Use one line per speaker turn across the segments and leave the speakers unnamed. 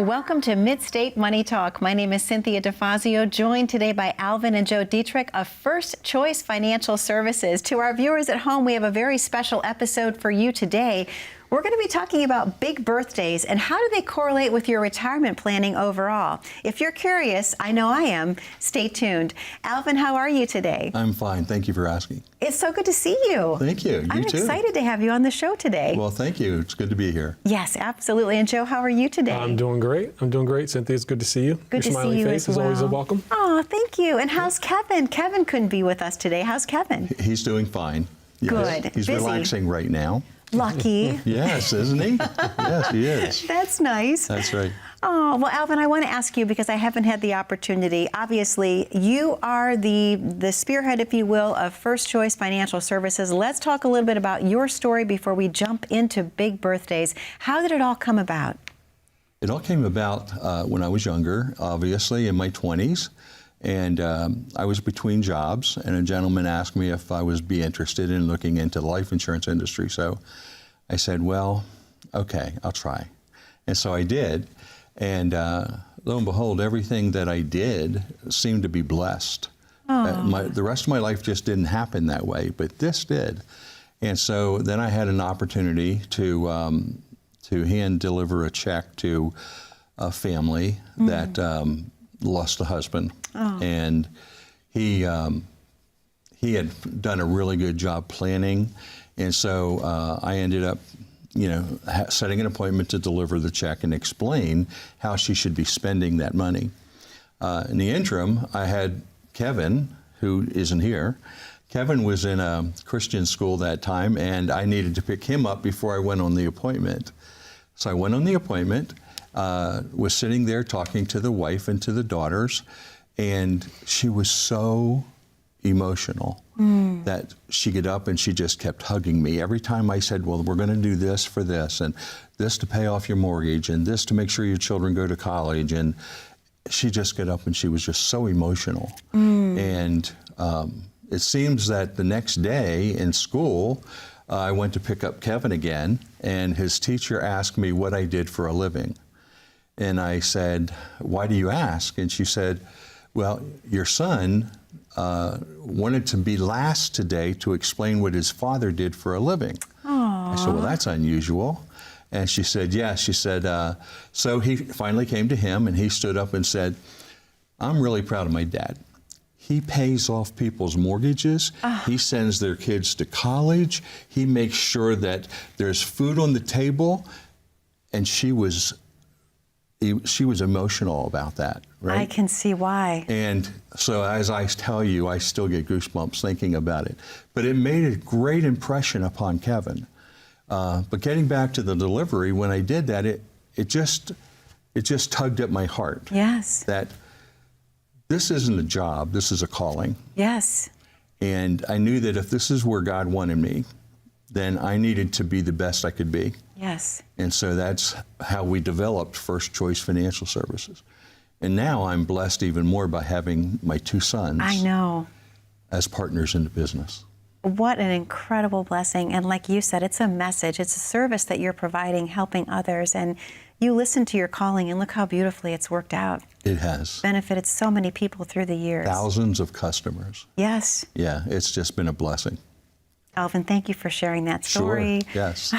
Welcome to Mid-State Money Talk. My name is Cynthia DeFazio, joined today by Alvin and Joe Dietrich of First Choice Financial Services. To our viewers at home, we have a very special episode for you today. We're going to be talking about big birthdays and how do they correlate with your retirement planning overall. If you're curious, I know I am, stay tuned. Alvin, how are you today?
I'm fine. Thank you for asking.
It's so good to see you.
Thank you.
I'm
too.
excited to have you on the show today.
Well, thank you. It's good to be here.
Yes, absolutely. And Joe, how are you today?
I'm doing great. Cynthia, it's good to see you.
Good
Your
to
smiling
see you
face
as well.
is always a welcome.
Oh, thank you. And how's Kevin? Kevin couldn't be with us today. How's Kevin?
He's doing fine. Yes.
Good.
He's
Busy.
Relaxing right now.
Lucky.
Yes, isn't he? Yes, he is.
That's nice.
That's right.
Oh, well, Alvin, I want to ask you because I haven't had the opportunity. Obviously, you are the spearhead, if you will, of First Choice Financial Services. Let's talk a little bit about your story before we jump into big birthdays. How did it all come about?
It all came about when I was younger, obviously, in my 20s. And I was between jobs, and a gentleman asked me if I would be interested in looking into the life insurance industry. So I said, well, okay, I'll try. And so I did. And lo and behold, everything that I did seemed to be blessed. The rest of my life just didn't happen that way, but this did. And so then I had an opportunity to hand deliver a check to a family that lost a husband. And he had done a really good job planning. And so I ended up setting an appointment to deliver the check and explain how she should be spending that money. In the interim, I had Kevin, who isn't here. Kevin was in a Christian school that time, and I needed to pick him up before I went on the appointment. So I went on the appointment, was sitting there talking to the wife and to the daughters, and she was so emotional that she got up and she just kept hugging me. Every time I said, well, we're going to do this for this, and this to pay off your mortgage, and this to make sure your children go to college, and she just got up and she was just so emotional. And it seems that the next day in school, I went to pick up Kevin again, and his teacher asked me what I did for a living. And I said, why do you ask? And she said, well, your son wanted to be last today to explain what his father did for a living. Aww. I said, well, that's unusual. And she said, yes. She said, so he finally came to him and he stood up and said, I'm really proud of my dad. He pays off people's mortgages. He sends their kids to college. He makes sure that there's food on the table. And she was emotional about that, right?
I can see why.
And so as I tell you, I still get goosebumps thinking about it. But it made a great impression upon Kevin. But getting back to the delivery, when I did that, it just tugged at my heart.
Yes.
That this isn't a job, this is a calling.
Yes.
And I knew that if this is where God wanted me, then I needed to be the best I could be.
Yes.
And so that's how we developed First Choice Financial Services. And now I'm blessed even more by having my two sons as partners in the business.
What an incredible blessing. And like you said, it's a message. It's a service that you're providing, helping others. And you listen to your calling, and look how beautifully it's worked out.
It has.
Benefited so many people through the years.
Thousands of customers.
Yes.
Yeah, it's just been a blessing.
Alvin, thank you for sharing that story.
Sure, yes.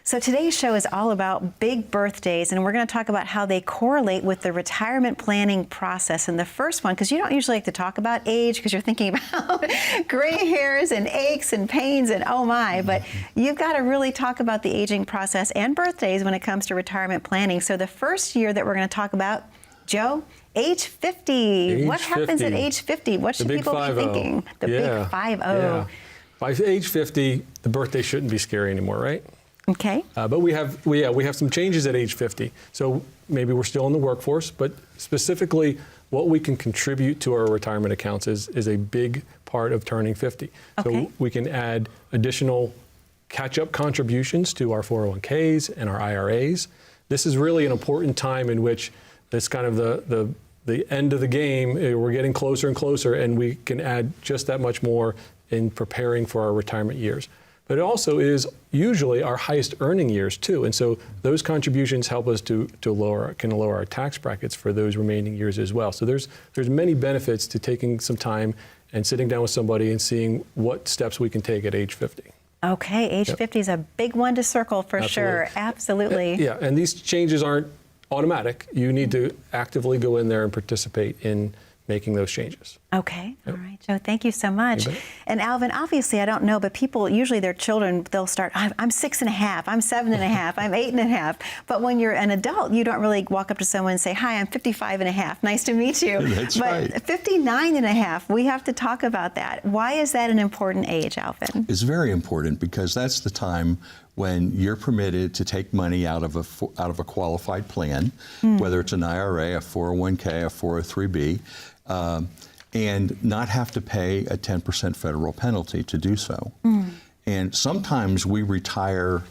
So today's show is all about big birthdays, and we're going to talk about how they correlate with the retirement planning process. And the first one, because you don't usually like to talk about age because you're thinking about gray hairs and aches and pains and oh my, but you've got to really talk about the aging process and birthdays when it comes to retirement planning. So the first year that we're going to talk about, Joe, age 50. What happens at age 50? What should people be thinking? The big 5-0.
Yeah. By age 50, the birthday shouldn't be scary anymore, right?
Okay.
But we have some changes at age 50. So maybe we're still in the workforce, but specifically what we can contribute to our retirement accounts is a big part of turning 50.
Okay.
So we can add additional catch-up contributions to our 401ks and our IRAs. This is really an important time in which it's kind of the end of the game. We're getting closer and closer, and we can add just that much more in preparing for our retirement years. but it also is usually our highest earning years too. And so those contributions help us can lower our tax brackets for those remaining years as well. So there's many benefits to taking some time and sitting down with somebody and seeing what steps we can take at age 50.
Okay, age 50 is a big one to circle for sure. Absolutely.
Yeah, and these changes aren't automatic. You need to actively go in there and participate in making those changes.
Okay. All right, Joe, thank you so much.
You bet.
And Alvin, obviously, I don't know, but people, usually their children, they'll start, I'm 6.5, I'm 7.5, I'm 8.5. But when you're an adult, you don't really walk up to someone and say, hi, I'm 55.5. Nice to meet you.
That's right.
But 59.5, we have to talk about that. Why is that an important age, Alvin?
It's very important because that's the time when you're permitted to take money out of a qualified plan, whether it's an IRA, a 401k, a 403b, and not have to pay a 10% federal penalty to do so. And sometimes we retire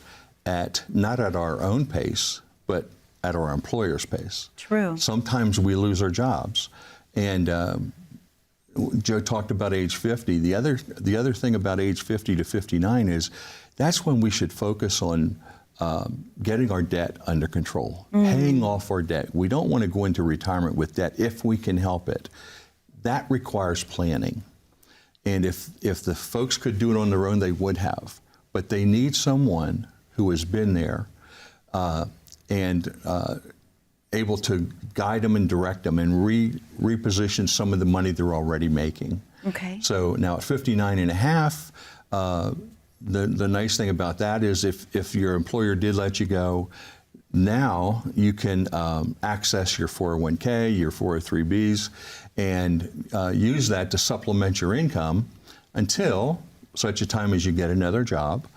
not at our own pace, but at our employer's pace.
True.
Sometimes we lose our jobs. And Joe talked about age 50. The other thing about age 50 to 59 is that's when we should focus on getting our debt under control, paying off our debt. We don't want to go into retirement with debt if we can help it. That requires planning. And if the folks could do it on their own, they would have. But they need someone who has been there and able to guide them and direct them and reposition some of the money they're already making.
Okay.
So now at 59 and a half, the nice thing about that is if your employer did let you go, now you can access your 401k, your 403bs, and use that to supplement your income until such a time as you get another job,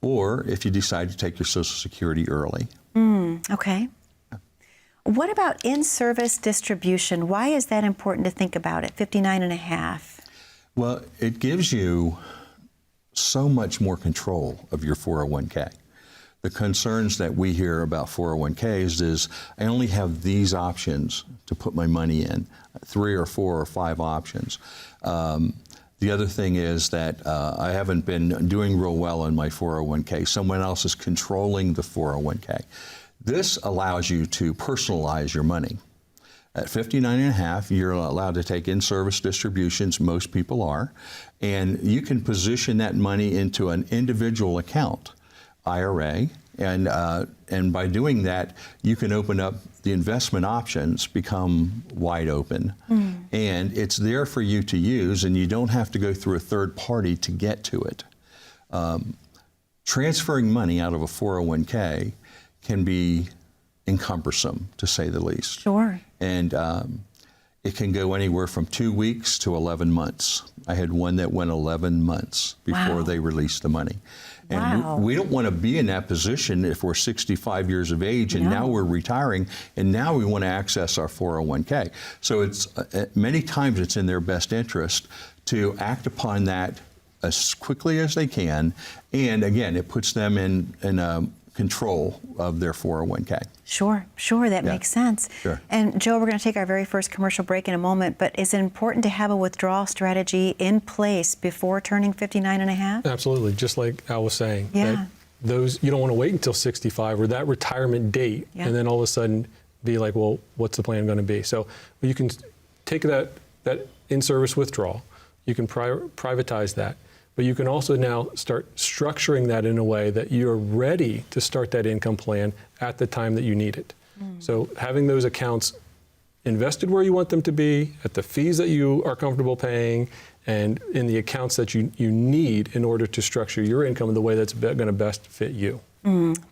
or if you decide to take your Social Security early.
Okay. What about in-service distribution? Why is that important to think about at 59 and a half?
Well, it gives you so much more control of your 401k. The concerns that we hear about 401ks is I only have these options to put my money in, 3 or 4 or 5 options. The other thing is that I haven't been doing real well in my 401k. Someone else is controlling the 401k. This allows you to personalize your money. At 59 and a half, you're allowed to take in-service distributions, most people are, and you can position that money into an individual account, IRA, and by doing that, you can open up the investment options, become wide open, and it's there for you to use, and you don't have to go through a third party to get to it. Transferring money out of a 401k can be encumbersome, to say the least.
Sure.
And it can go anywhere from 2 weeks to 11 months. I had one that went 11 months before they released the money. And we don't want to be in that position if we're 65 years of age and now we're retiring and now we want to access our 401k. So it's many times it's in their best interest to act upon that as quickly as they can. And again, it puts them in control of their 401k.
Sure, that makes sense.
Sure.
And Joe, we're going to take our very first commercial break in a moment, but is it important to have a withdrawal strategy in place before turning 59 and a half?
Absolutely, just like Al was saying.
Yeah.
Those, you don't want to wait until 65 or that retirement date and then all of a sudden be like, well, what's the plan going to be? So you can take that in-service withdrawal, you can privatize that, but you can also now start structuring that in a way that you're ready to start that income plan at the time that you need it. So having those accounts invested where you want them to be, at the fees that you are comfortable paying, and in the accounts that you need in order to structure your income in the way that's going to best fit you.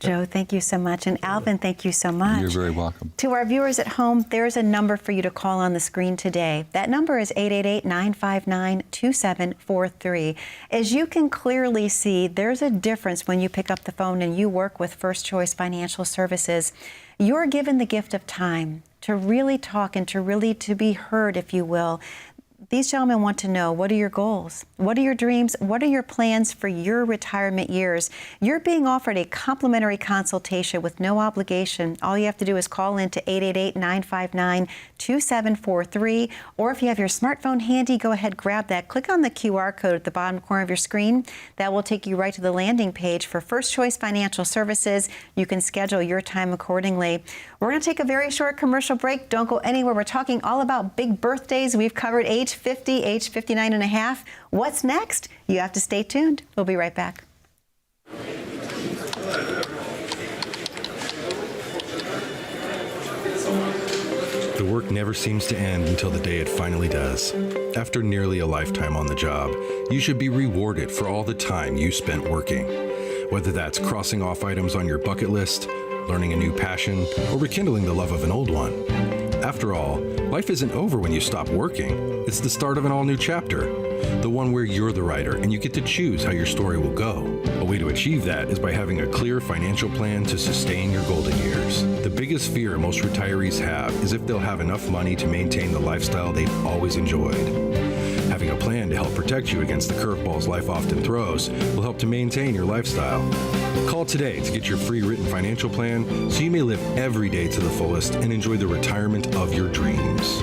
Joe, thank you so much. And Alvin, thank you so much.
You're very welcome.
To our viewers at home, there's a number for you to call on the screen today. That number is 888-959-2743. As you can clearly see, there's a difference when you pick up the phone and you work with First Choice Financial Services. You're given the gift of time to really talk and to be heard, if you will. These gentlemen want to know, what are your goals? What are your dreams? What are your plans for your retirement years? You're being offered a complimentary consultation with no obligation. All you have to do is call in to 888-959-2743, or if you have your smartphone handy, go ahead, grab that. Click on the QR code at the bottom corner of your screen. That will take you right to the landing page for First Choice Financial Services. You can schedule your time accordingly. We're going to take a very short commercial break. Don't go anywhere. We're talking all about big birthdays. We've covered age 50, age 59 and a half. What's next? You have to stay tuned. We'll be right back.
The work never seems to end until the day it finally does. After nearly a lifetime on the job, you should be rewarded for all the time you spent working. Whether that's crossing off items on your bucket list, learning a new passion, or rekindling the love of an old one. After all, life isn't over when you stop working. It's the start of an all-new chapter, the one where you're the writer and you get to choose how your story will go. A way to achieve that is by having a clear financial plan to sustain your golden years. The biggest fear most retirees have is if they'll have enough money to maintain the lifestyle they've always enjoyed. Having a plan to help protect you against the curveballs life often throws will help to maintain your lifestyle. Call today to get your free written financial plan so you may live every day to the fullest and enjoy the retirement of your dreams.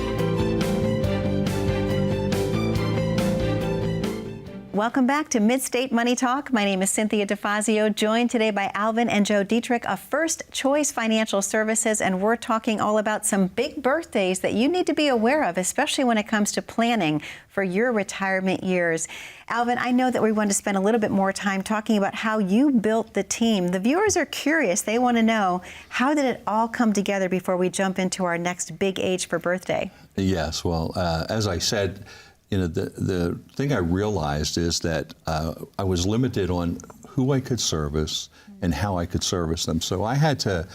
Welcome back to Mid-State Money Talk. My name is Cynthia DeFazio, joined today by Alvin and Joe Dietrich of First Choice Financial Services, and we're talking all about some big birthdays that you need to be aware of, especially when it comes to planning for your retirement years. Alvin, I know that we want to spend a little bit more time talking about how you built the team. The viewers are curious. They want to know, how did it all come together before we jump into our next big age for birthday?
Yes, well, as I said, the thing I realized is that I was limited on who I could service and how I could service them. So I had to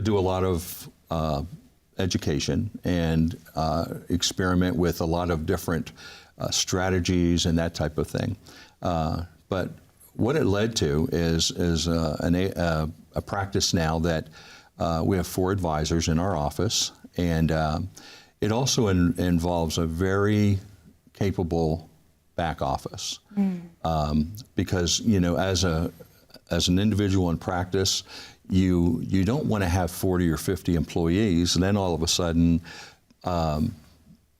do a lot of education and experiment with a lot of different strategies and that type of thing. But what it led to is a practice now that we have 4 advisors in our office, and it also involves a very capable back office, because as an individual in practice, you don't want to have 40 or 50 employees, and then all of a sudden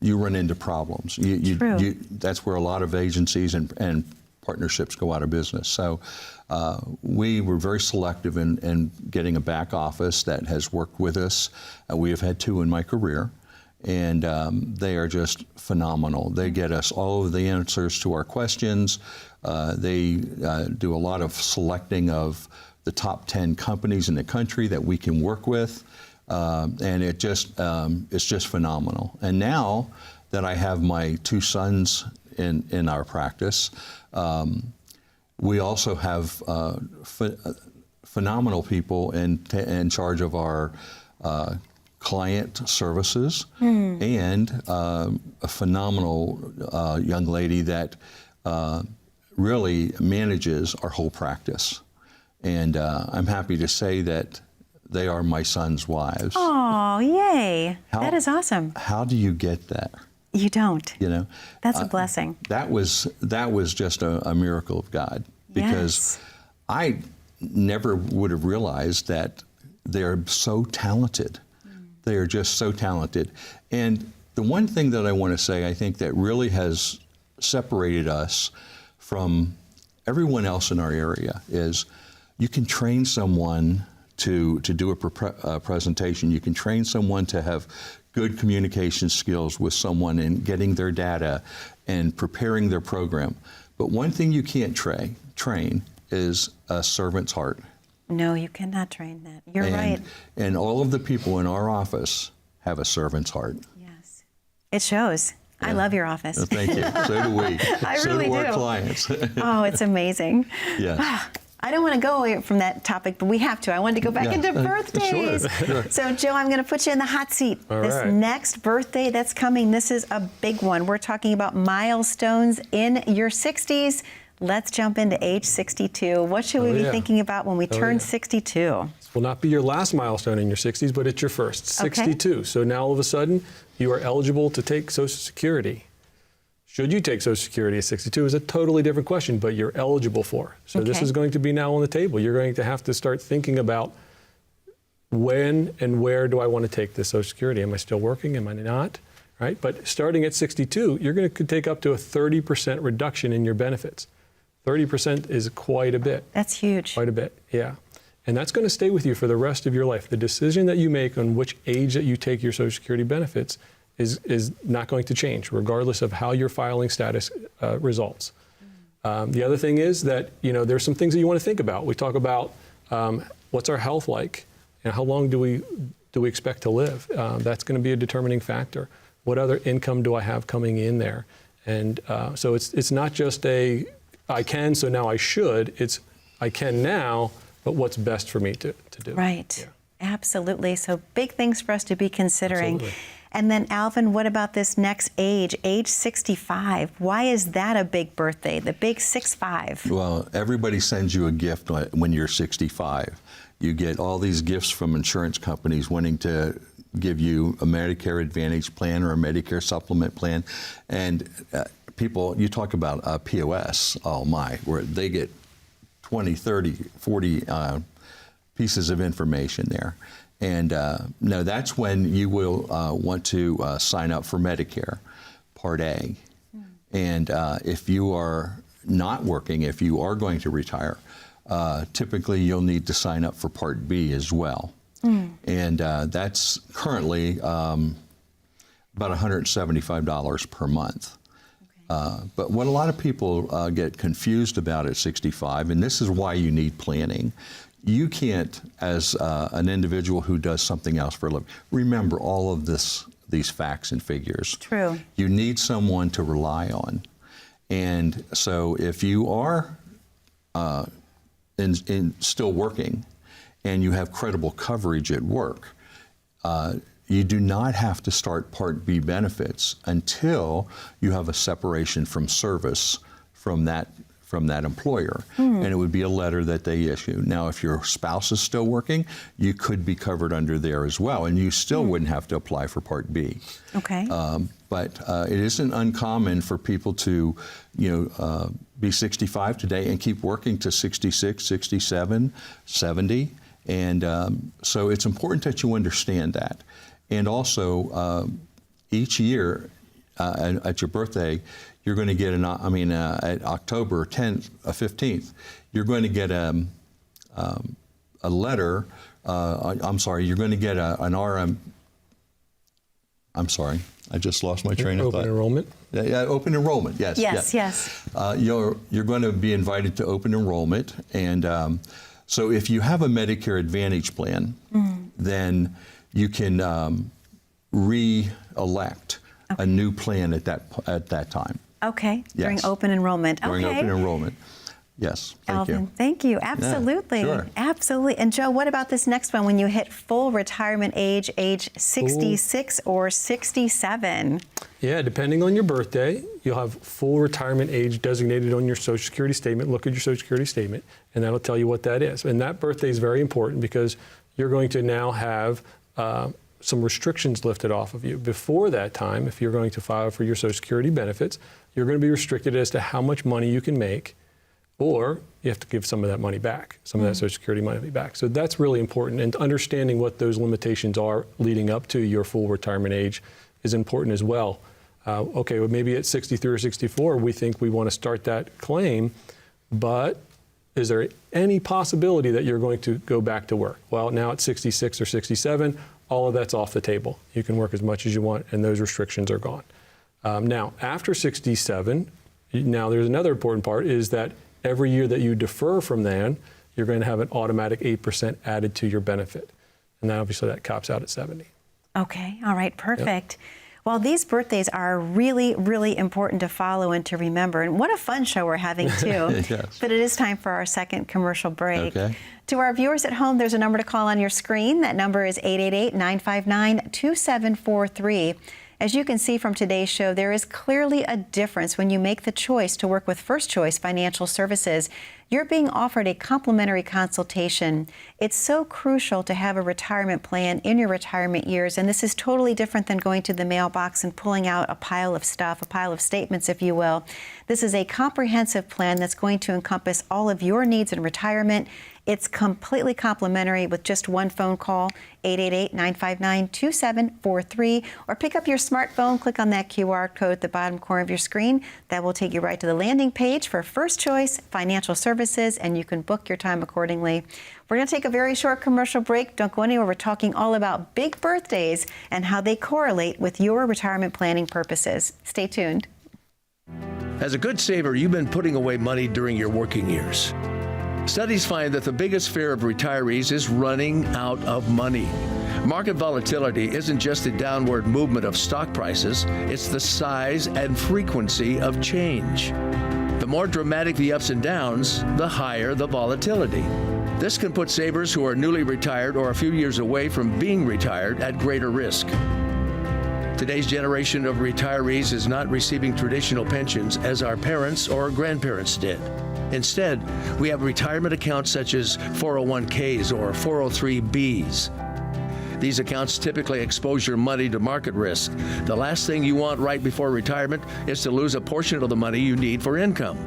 you run into problems. That's where a lot of agencies and partnerships go out of business. So we were very selective in getting a back office that has worked with us. We have had 2 in my career. And they are just phenomenal. They get us all of the answers to our questions. They do a lot of selecting of the top 10 companies in the country that we can work with, and it's just phenomenal. And now that I have my 2 sons in our practice, we also have phenomenal people in charge of our client services, and a phenomenal young lady that really manages our whole practice. And I'm happy to say that they are my son's wives.
Oh, yay. That is awesome.
How do you get that?
You don't. That's a blessing.
That was just a miracle of God, because I never would have realized that they're so talented. They are just so talented. And the one thing that I want to say, I think that really has separated us from everyone else in our area, is you can train someone to do a presentation. You can train someone to have good communication skills with someone in getting their data and preparing their program. But one thing you can't train is a servant's heart.
No, you cannot train that. You're right.
And all of the people in our office have a servant's heart.
Yes. It shows. Yeah. I love your office.
Well, thank you. So do we.
I really do.
So do our clients.
Oh, it's amazing.
Yes.
I don't want to go away from that topic, but we have to. I wanted to go back into birthdays.
Sure.
So, Joe, I'm going to put you in the hot seat.
This
next birthday that's coming, this is a big one. We're talking about milestones in your 60s. Let's jump into age 62. What should we be thinking about when we turn 62?
This will not be your last milestone in your 60s, but it's your first, 62. So now all of a sudden, you are eligible to take Social Security. Should you take Social Security at 62 is a totally different question, but you're eligible for. So this
Okay.
is going to be now on the table. You're going to have to start thinking about when and where do I want to take this Social Security? Am I still working? Am I not? Right? But starting at 62, you're going to take up to a 30% reduction in your benefits. 30% is quite a bit.
That's huge.
Quite a bit, yeah. And that's going to stay with you for the rest of your life. The decision that you make on which age that you take your Social Security benefits is not going to change, regardless of how your filing status results. The other thing is that, there's some things that you want to think about. We talk about what's our health like, and how long do we expect to live? That's going to be a determining factor. What other income do I have coming in there? And so it's not just I can, so now I should. It's I can now, but what's best for me to do.
Right.
Yeah.
Absolutely. So big things for us to be considering.
Absolutely.
And then, Alvin, what about this next age 65? Why is that a big birthday, the big 65?
Well, everybody sends you a gift when you're 65. You get all these gifts from insurance companies wanting to give you a Medicare Advantage plan or a Medicare supplement plan. And people, you talk about POS, oh my, where they get 20, 30, 40 pieces of information there. And no, that's when you will want to sign up for Medicare Part A. And if you are not working, if you are going to retire, typically you'll need to sign up for Part B as well. And that's currently about $175 per month. But what a lot of people get confused about at 65, and this is why you need planning, you can't, as an individual who does something else for a living, remember all of these facts and figures.
True.
You need someone to rely on. And so if you are still working and you have credible coverage at work, you do not have to start Part B benefits until you have a separation from service from that employer. And it would be a letter that they issue. Now, if your spouse is still working, you could be covered under there as well, and you still wouldn't have to apply for Part B.
Okay.
But it isn't uncommon for people to, be 65 today and keep working to 66, 67, 70. And so it's important that you understand that. And also, each year at your birthday, you're going to get at October 10th, 15th, you're going to get a letter. You're going to get an RM. I'm sorry, I just lost my train of thought.
Open enrollment?
Yeah, open enrollment, yes.
Yes.
You're going to be invited to open enrollment. And so if you have a Medicare Advantage plan, then you can re-elect a new plan at that time.
Okay.
Yes.
During open enrollment.
During
okay.
open enrollment. Yes. Thank
Alvin,
you.
thank you. Absolutely.
Yeah, sure.
Absolutely. And Joe, what about this next one when you hit full retirement age 66 or 67?
Yeah, depending on your birthday, you'll have full retirement age designated on your Social Security statement. Look at your Social Security statement, and that'll tell you what that is. And that birthday is very important because you're going to now have some restrictions lifted off of you. Before that time, if you're going to file for your Social Security benefits, you're going to be restricted as to how much money you can make, or you have to give some of that money back, some of that Social Security money back. So that's really important, and understanding what those limitations are leading up to your full retirement age is important as well. Okay, well, maybe at 63 or 64, we think we want to start that claim, but is there any possibility that you're going to go back to work? Well, now at 66 or 67, all of that's off the table. You can work as much as you want, and those restrictions are gone. Now, after 67, now there's another important part, is that every year that you defer from then, you're going to have an automatic 8% added to your benefit. And then obviously that caps out at 70.
Okay. All right. Perfect. Yep. Well, these birthdays are really, really important to follow and to remember. And what a fun show we're having, too.
Yes.
But it is time for our second commercial break.
Okay.
To our viewers at home, there's a number to call on your screen. That number is 888-959-2743. As you can see from today's show, there is clearly a difference when you make the choice to work with First Choice Financial Services. you're being offered a complimentary consultation. It's so crucial to have a retirement plan in your retirement years, and this is totally different than going to the mailbox and pulling out a pile of stuff, a pile of statements, if you will. This is a comprehensive plan that's going to encompass all of your needs in retirement. It's completely complimentary with just one phone call, 888-959-2743, or pick up your smartphone, click on that QR code at the bottom corner of your screen. That will take you right to the landing page for First Choice Financial Services, and you can book your time accordingly. We're going to take a very short commercial break. Don't go anywhere. We're talking all about big birthdays and how they correlate with your retirement planning purposes. Stay tuned.
As a good saver, you've been putting away money during your working years. Studies find that the biggest fear of retirees is running out of money. Market volatility isn't just the downward movement of stock prices, it's the size and frequency of change. The more dramatic the ups and downs, the higher the volatility. This can put savers who are newly retired or a few years away from being retired at greater risk. Today's generation of retirees is not receiving traditional pensions as our parents or grandparents did. Instead, we have retirement accounts such as 401ks or 403bs. These accounts typically expose your money to market risk. The last thing you want right before retirement is to lose a portion of the money you need for income.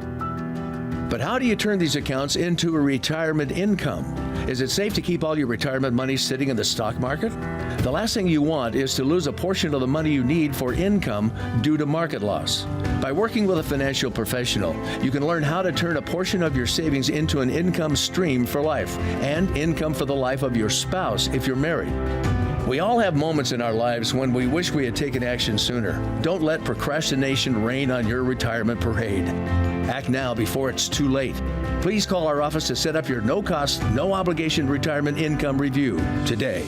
But how do you turn these accounts into a retirement income? Is it safe to keep all your retirement money sitting in the stock market? The last thing you want is to lose a portion of the money you need for income due to market loss. By working with a financial professional, you can learn how to turn a portion of your savings into an income stream for life and income for the life of your spouse if you're married. We all have moments in our lives when we wish we had taken action sooner. Don't let procrastination reign on your retirement parade. Act now before it's too late. Please call our office to set up your no-cost, no-obligation retirement income review today.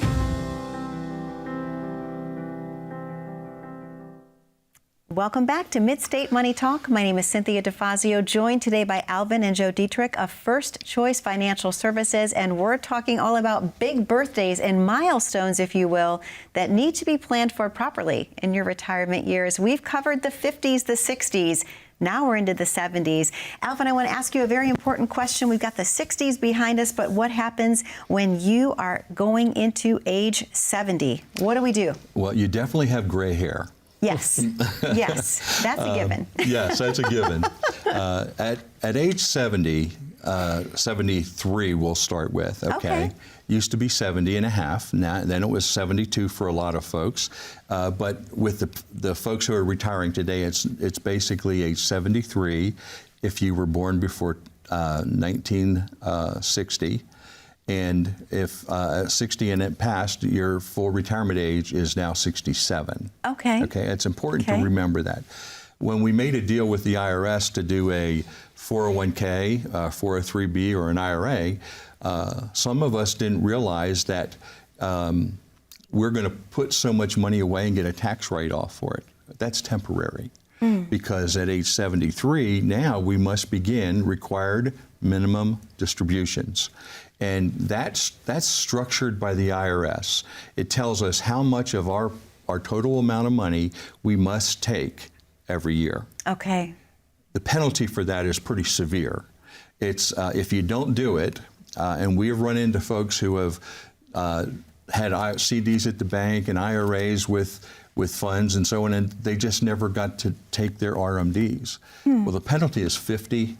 Welcome back to Mid-State Money Talk. My name is Cynthia DeFazio, joined today by Alvin and Joe Dietrich of First Choice Financial Services, and we're talking all about big birthdays and milestones, if you will, that need to be planned for properly in your retirement years. We've covered the 50s, the 60s. Now we're into the 70s. Alvin, I want to ask you a very important question. We've got the 60s behind us, but what happens when you are going into age 70? What do we do?
Well, you definitely have gray hair.
Yes, yes, that's a given.
Yes, that's a given. At age 70, 73 we'll start with, okay? Used to be 70 and a half, now, then it was 72 for a lot of folks. But with the folks who are retiring today, it's basically age 73 if you were born before 1960. And if 60 and it passed, your full retirement age is now 67. Okay. Okay, it's important to remember that. When we made a deal with the IRS to do a 401k, 403b, or an IRA, some of us didn't realize that we're going to put so much money away and get a tax write-off for it. That's temporary. Because at age 73, now we must begin required minimum distributions. And that's structured by the IRS. It tells us how much of our total amount of money we must take every year. Okay. The penalty for that is pretty severe. It's if you don't do it, and we have run into folks who have had CDs at the bank and IRAs with funds and so on, and they just never got to take their RMDs. Well, the penalty is 50%.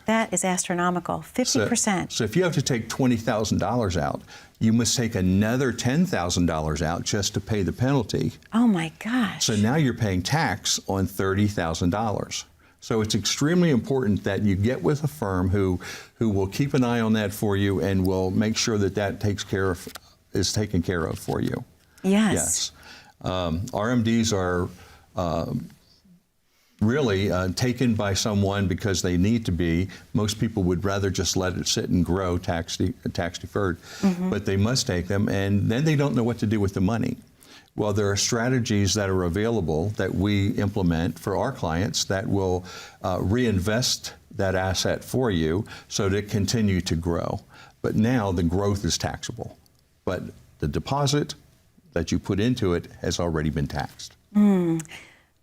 That is astronomical, 50%.
So if you have to take $20,000 out, you must take another $10,000 out just to pay the penalty.
Oh my gosh.
So now you're paying tax on $30,000. So it's extremely important that you get with a firm who will keep an eye on that for you and will make sure that is taken care of for you.
Yes.
Yes. RMDs are really taken by someone because they need to be. Most people would rather just let it sit and grow tax deferred, but they must take them, and then they don't know what to do with the money. Well, there are strategies that are available that we implement for our clients that will reinvest that asset for you so that it continue to grow. But now the growth is taxable, but the deposit that you put into it has already been taxed.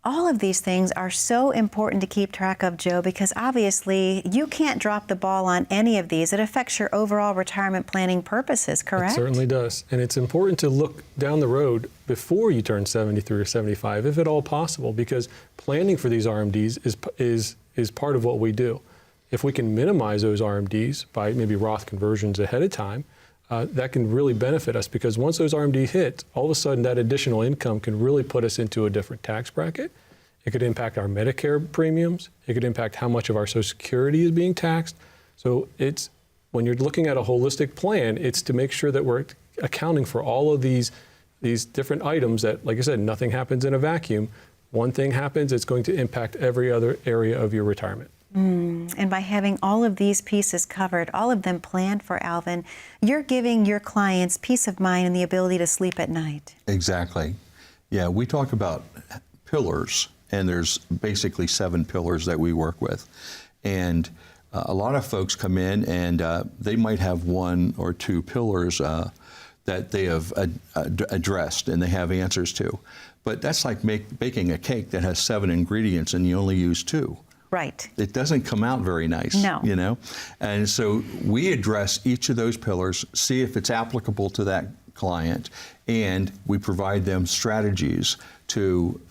all of these things are so important to keep track of, Joe, because obviously you can't drop the ball on any of these. It affects your overall retirement planning purposes, correct?
It certainly does. And it's important to look down the road before you turn 73 or 75, if at all possible, because planning for these RMDs is part of what we do. If we can minimize those RMDs by maybe Roth conversions ahead of time, that can really benefit us, because once those RMDs hit, all of a sudden that additional income can really put us into a different tax bracket. It could impact our Medicare premiums. It could impact how much of our Social Security is being taxed. So it's, when you're looking at a holistic plan, it's to make sure that we're accounting for all of these different items that, like I said, nothing happens in a vacuum. One thing happens, it's going to impact every other area of your retirement.
And by having all of these pieces covered, all of them planned for, Alvin, you're giving your clients peace of mind and the ability to sleep at night.
Exactly. Yeah, we talk about pillars, and there's basically 7 pillars that we work with. And a lot of folks come in and they might have 1 or 2 pillars that they have addressed and they have answers to. But that's like baking a cake that has 7 ingredients and you only use 2.
Right.
It doesn't come out very nice,
No.
you know? And so we address each of those pillars, see if it's applicable to that client, and we provide them strategies to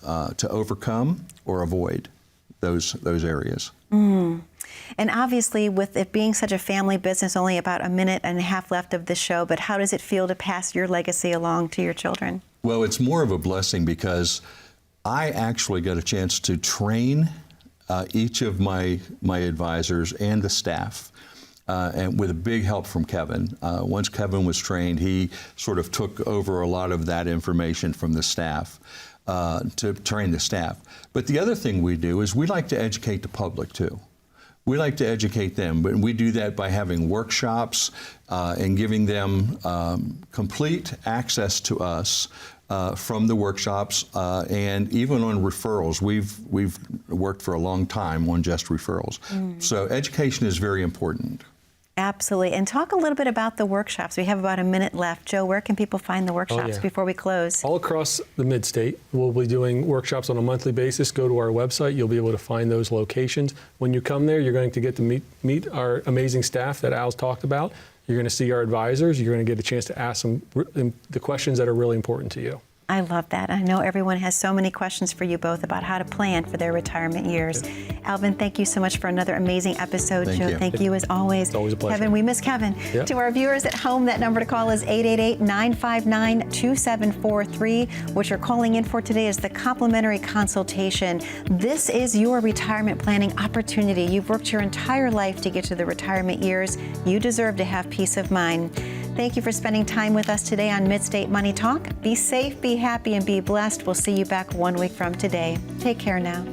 overcome or avoid those areas.
And obviously, with it being such a family business, only about a minute and a half left of the show, but how does it feel to pass your legacy along to your children?
Well, it's more of a blessing because I actually got a chance to train each of my advisors and the staff, and with a big help from Kevin. Once Kevin was trained, he sort of took over a lot of that information from the staff to train the staff. But the other thing we do is we like to educate the public too. We like to educate them, but we do that by having workshops and giving them complete access to us from the workshops, and even on referrals. We've worked for a long time on just referrals. So education is very important.
Absolutely. And talk a little bit about the workshops. We have about a minute left. Joe, where can people find the workshops before we close?
All across the mid-state. We'll be doing workshops on a monthly basis. Go to our website. You'll be able to find those locations. When you come there, you're going to get to meet our amazing staff that Al's talked about. You're going to see our advisors. You're going to get a chance to ask them the questions that are really important to you.
I love that. I know everyone has so many questions for you both about how to plan for their retirement years. Alvin, thank you so much for another amazing episode.
Thank
Joe,
you.
thank you as always.
It's always a pleasure.
Kevin, we miss Kevin.
Yep.
To our viewers at home, that number to call is 888-959-2743. What you're calling in for today is the complimentary consultation. This is your retirement planning opportunity. You've worked your entire life to get to the retirement years. You deserve to have peace of mind. Thank you for spending time with us today on Mid-State Money Talk. Be safe, be happy, and be blessed. We'll see you back 1 week from today. Take care now.